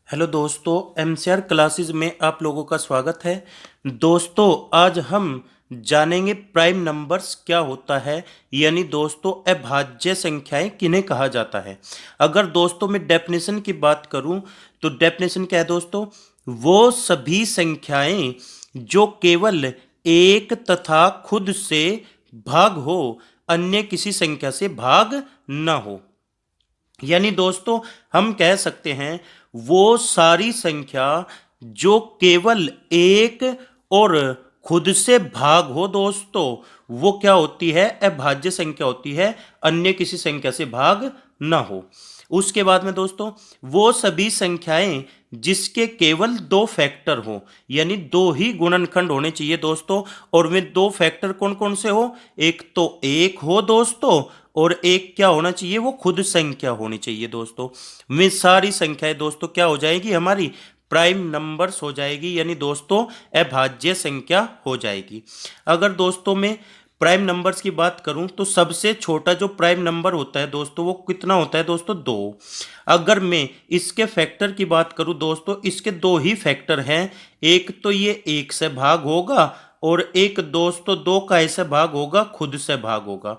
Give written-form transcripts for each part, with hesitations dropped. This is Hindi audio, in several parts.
हेलो दोस्तों, एमसीआर क्लासेस में आप लोगों का स्वागत है। दोस्तों, आज हम जानेंगे प्राइम नंबर्स क्या होता है, यानी दोस्तों अभाज्य संख्याएं किन्हें कहा जाता है। अगर दोस्तों मैं डेफिनेशन की बात करूं तो डेफिनेशन क्या है दोस्तों, वो सभी संख्याएं जो केवल एक तथा खुद से भाग हो, अन्य किसी संख्या से भाग न हो। यानी दोस्तों हम कह सकते हैं वो सारी संख्या जो केवल एक और खुद से भाग हो दोस्तों, वो क्या होती है, अभाज्य संख्या होती है, अन्य किसी संख्या से भाग ना हो। उसके बाद में दोस्तों वो सभी संख्याएं जिसके केवल दो फैक्टर हो, यानी दो ही गुणनखंड होने चाहिए दोस्तों, और वे दो फैक्टर कौन कौन से हो, एक तो एक हो दोस्तों, और एक क्या होना चाहिए, वो खुद संख्या होनी चाहिए दोस्तों। में सारी संख्याएं दोस्तों क्या हो जाएगी, हमारी प्राइम नंबर्स हो जाएगी, यानी दोस्तों अभाज्य संख्या हो जाएगी। अगर दोस्तों मैं प्राइम नंबर्स की बात करूं तो सबसे छोटा जो प्राइम नंबर होता है दोस्तों वो कितना होता है दोस्तों, 2। अगर मैं इसके फैक्टर की बात करूं दोस्तों, इसके दो ही फैक्टर हैं, एक तो ये एक से भाग होगा और एक दोस्तों दो का ऐसे भाग होगा, खुद से भाग होगा,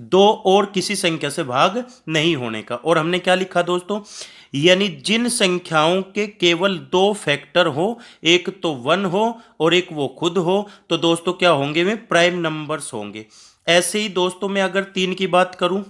दो और किसी संख्या से भाग नहीं होने का। और हमने क्या लिखा दोस्तों, यानी जिन संख्याओं के केवल दो फैक्टर हो, एक तो 1 हो और एक वो खुद हो, तो दोस्तों क्या होंगे, वे प्राइम नंबर्स होंगे। ऐसे ही दोस्तों मैं अगर 3 की बात करूं,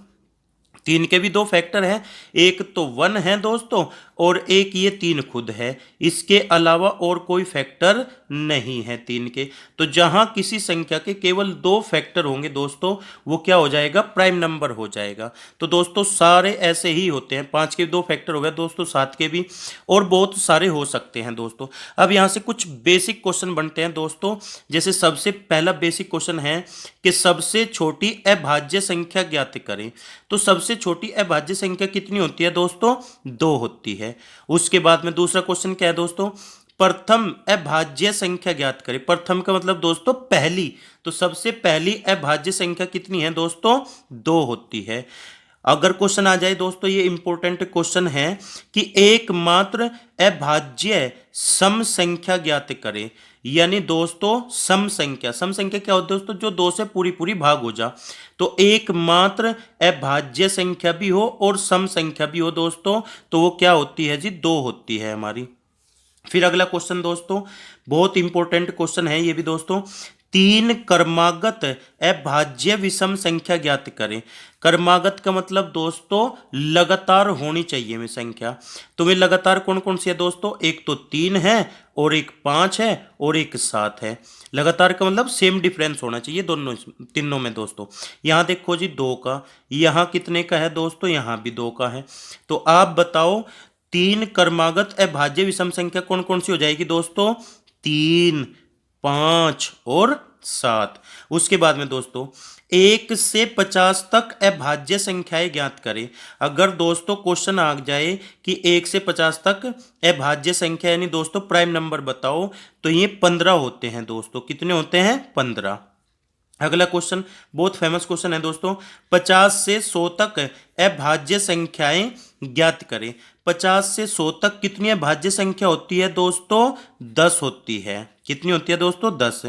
3 के भी दो फैक्टर हैं, एक तो 1 है दोस्तों और एक ये 3 खुद है, इसके अलावा और कोई फैक्टर नहीं है 3 के। तो जहां किसी संख्या के केवल दो फैक्टर होंगे दोस्तों, वो क्या हो जाएगा, प्राइम नंबर हो जाएगा। तो दोस्तों सारे ऐसे ही होते हैं, 5 के दो फैक्टर हो गए दोस्तों, 7 के भी, और बहुत सारे हो सकते हैं दोस्तों। अब यहां से कुछ बेसिक क्वेश्चन बनते हैं दोस्तों। जैसे सबसे पहला बेसिक क्वेश्चन है कि सबसे छोटी अभाज्य संख्या ज्ञात करें। तो सबसे छोटी अभाज्य संख्या कितनी होती है दोस्तों, 2 होती है। उसके बाद में दूसरा क्वेश्चन क्या है दोस्तों, प्रथम अभाज्य संख्या ज्ञात करें। प्रथम का मतलब दोस्तों पहली, तो सबसे पहली अभाज्य संख्या कितनी है दोस्तों, 2 होती है। अगर क्वेश्चन आ जाए दोस्तों, ये इंपॉर्टेंट क्वेश्चन है कि एकमात्र अभाज्य सम संख्या ज्ञात करें। यानी दोस्तों सम संख्या, सम संख्या क्या होती है दोस्तों, जो 2 से पूरी पूरी भाग हो जा। तो एकमात्र अभाज्य संख्या भी हो और सम संख्या भी हो दोस्तों, तो वो क्या होती है जी, 2 होती है हमारी। फिर अगला क्वेश्चन दोस्तों, बहुत इंपॉर्टेंट क्वेश्चन है ये भी दोस्तों, 3 क्रमागत अभाज्य विषम संख्या ज्ञात करें। क्रमागत का मतलब दोस्तों लगातार होनी चाहिए में संख्या। तो वे लगातार कौन कौन सी है दोस्तों, एक तो 3 है और एक 5 है और एक 7 है। लगातार का मतलब सेम डिफरेंस होना चाहिए दोनों तीनों में दोस्तों। यहाँ देखो जी 2 का, यहाँ कितने का है दोस्तों, यहाँ भी 2 का है। तो आप बताओ 3 क्रमागत अभाज्य विषम संख्या कौन कौन सी हो जाएगी दोस्तों, 3, 5 और 7। उसके बाद में दोस्तों 1 से 50 तक अभाज्य संख्याएं ज्ञात करें। अगर दोस्तों क्वेश्चन आ जाए कि 1 से 50 तक अभाज्य संख्या यानी दोस्तों प्राइम नंबर बताओ, तो ये 15 होते हैं दोस्तों। कितने होते हैं, 15। अगला क्वेश्चन बहुत फेमस क्वेश्चन है दोस्तों, 50 से 100 तक अभाज्य संख्याएं ज्ञात करें। 50 से 100 तक कितनी अभाज्य संख्या होती है दोस्तों, 10 होती है। कितनी होती है दोस्तों, 10।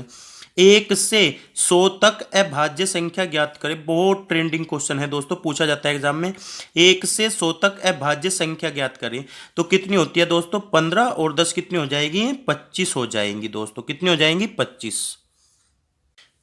1 से 100 तक अभाज्य संख्या ज्ञात करें, बहुत ट्रेंडिंग क्वेश्चन है दोस्तों, पूछा जाता है एग्जाम में। 1 से 100 तक अभाज्य संख्या ज्ञात करें, तो कितनी होती है दोस्तों, 15 और 10 कितनी हो जाएगी, 25 हो जाएंगी दोस्तों। कितनी हो जाएंगी, 25।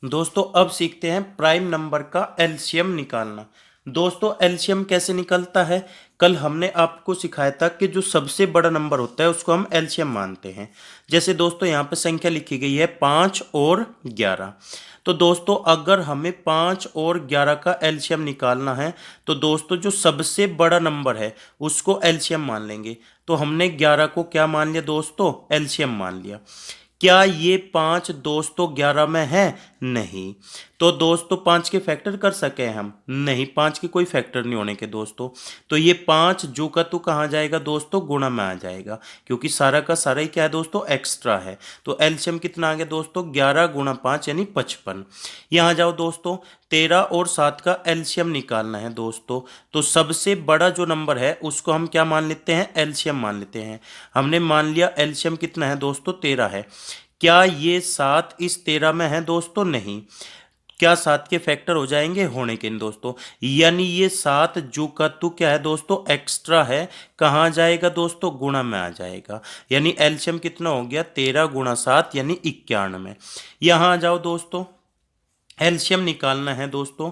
दोस्तों अब सीखते हैं प्राइम नंबर का एलसीएम निकालना। दोस्तों एलसीएम कैसे निकलता है, कल हमने आपको सिखाया था कि जो सबसे बड़ा नंबर होता है उसको हम एलसीएम मानते हैं। जैसे दोस्तों यहाँ पे संख्या लिखी गई है 5 और 11। तो दोस्तों अगर हमें 5 और 11 का एलसीएम निकालना है, तो दोस्तों जो सबसे बड़ा नंबर है उसको एलसीएम मान लेंगे। तो हमने 11 को क्या मान लिया दोस्तों, एलसीएम मान लिया। क्या ये 5 दोस्तों 11 में है, नहीं। तो दोस्तों 5 के फैक्टर कर सके हम? नहीं, 5 के कोई फैक्टर नहीं होने के दोस्तों। तो ये 5 जो का तू कहाँ जाएगा दोस्तों? गुणा में आ जाएगा, क्योंकि सारा का सारा ही क्या है दोस्तों? एक्स्ट्रा है। तो एलसीएम कितना आ गया दोस्तों? 11 गुणा 5 यानी 55। यहाँ जाओ दोस्तों, 13 और 7 का एलसीएम निकालना है दोस्तों। तो सबसे बड़ा जो नंबर है उसको हम क्या मान लेते हैं? एलसीएम मान लेते हैं। हमने मान लिया एलसीएम कितना है दोस्तों? 13 है। क्या ये 7 इस 13 में है दोस्तों? नहीं। क्या 7 के फैक्टर हो जाएंगे? होने के नहीं दोस्तों। यानी ये 7 जो का तू क्या है दोस्तों? एक्स्ट्रा है। कहाँ जाएगा दोस्तों? गुणा में आ जाएगा। यानी एलसीएम कितना हो गया? 13 गुणा 7 यानी 91। यहाँ आ जाओ दोस्तों, एलसीएम निकालना है दोस्तों।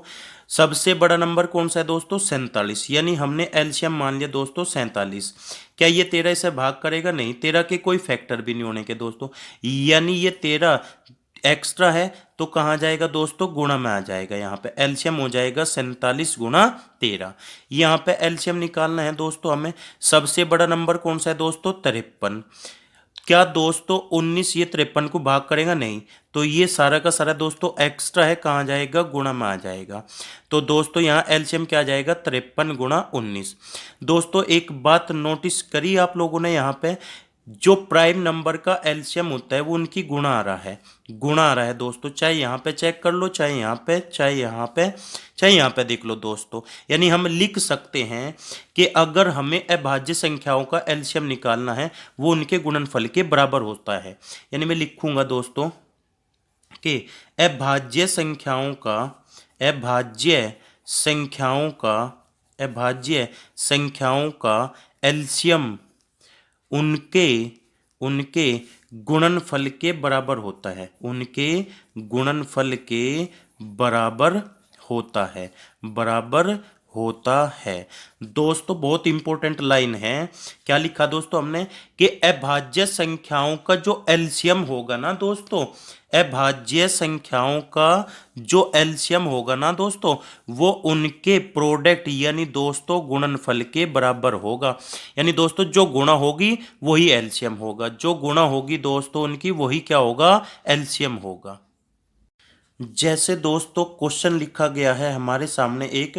सबसे बड़ा नंबर कौन सा है दोस्तों? 47। यानी हमने एलसीएम मान लिया दोस्तों 47। क्या ये 13 से भाग करेगा? नहीं, 13 के कोई फैक्टर भी नहीं होने के दोस्तों। यानी ये 13 एक्स्ट्रा है, तो कहाँ जाएगा दोस्तों? गुणा में आ जाएगा। यहाँ पे एलसीएम हो जाएगा 47 गुणा 13। यहाँ पे एलसीएम निकालना है दोस्तों हमें। सबसे बड़ा नंबर कौन सा है दोस्तों? 53। क्या दोस्तों 19 ये 53 को भाग करेगा? नहीं। तो ये सारा का सारा दोस्तों एक्स्ट्रा है, कहाँ जाएगा? गुणा में आ जाएगा। तो दोस्तों यहाँ एलसीएम क्या आ जाएगा? 53 गुणा 19। दोस्तों एक बात नोटिस करी आप लोगों ने, यहाँ पे जो प्राइम नंबर का एलसीएम होता है वो उनकी गुणा आ रहा है। गुणा आ रहा है दोस्तों, चाहे यहाँ पे चेक कर लो, चाहे यहाँ पे, चाहे यहाँ पे, चाहे यहाँ पे देख लो दोस्तों। यानी हम लिख सकते हैं कि अगर हमें अभाज्य संख्याओं का एलसीएम निकालना है वो उनके गुणनफल के बराबर होता है। यानी मैं लिखूंगा दोस्तों कि अभाज्य संख्याओं का अभाज्य संख्याओं का अभाज्य संख्याओं का एलसीएम उनके उनके गुणनफल के बराबर होता है। उनके गुणनफल के बराबर होता है। बराबर होता है। दोस्तों बहुत इंपॉर्टेंट लाइन है। क्या लिखा दोस्तों हमने? कि अभाज्य संख्याओं का जो एलसीएम होगा ना दोस्तों, अभाज्य संख्याओं का जो एलसीएम होगा ना दोस्तों, वो उनके प्रोडक्ट यानी दोस्तों गुणनफल के बराबर होगा। यानी दोस्तों जो गुणा होगी वही एलसीएम होगा। जो गुणा होगी दोस्तों उनकी, वही क्या होगा? एलसीएम होगा। जैसे दोस्तों क्वेश्चन लिखा गया है हमारे सामने, एक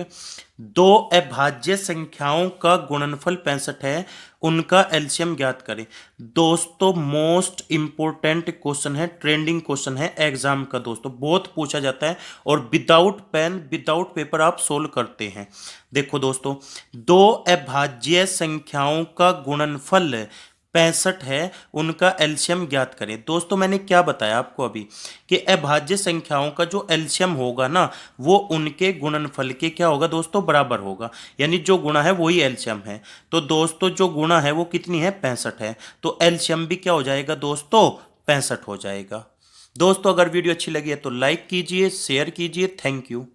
दो अभाज्य संख्याओं का गुणनफल 65 है, उनका एलसीएम ज्ञात करें। दोस्तों मोस्ट इंपोर्टेंट क्वेश्चन है, ट्रेंडिंग क्वेश्चन है एग्जाम का दोस्तों, बहुत पूछा जाता है और विदाउट पेन विदाउट पेपर आप सोल्व करते हैं। देखो दोस्तों, दो अभाज्य संख्याओं का गुणनफल 65 है, उनका एलसीएम ज्ञात करें। दोस्तों मैंने क्या बताया आपको अभी कि अभाज्य संख्याओं का जो एलसीएम होगा ना, वो उनके गुणनफल के क्या होगा दोस्तों? बराबर होगा। यानी जो गुणा है वही एलसीएम है। तो दोस्तों जो गुणा है वो कितनी है? 65 है। तो एलसीएम भी क्या हो जाएगा दोस्तों? 65 हो जाएगा। दोस्तों अगर वीडियो अच्छी लगी है तो लाइक कीजिए, शेयर कीजिए। Thank you.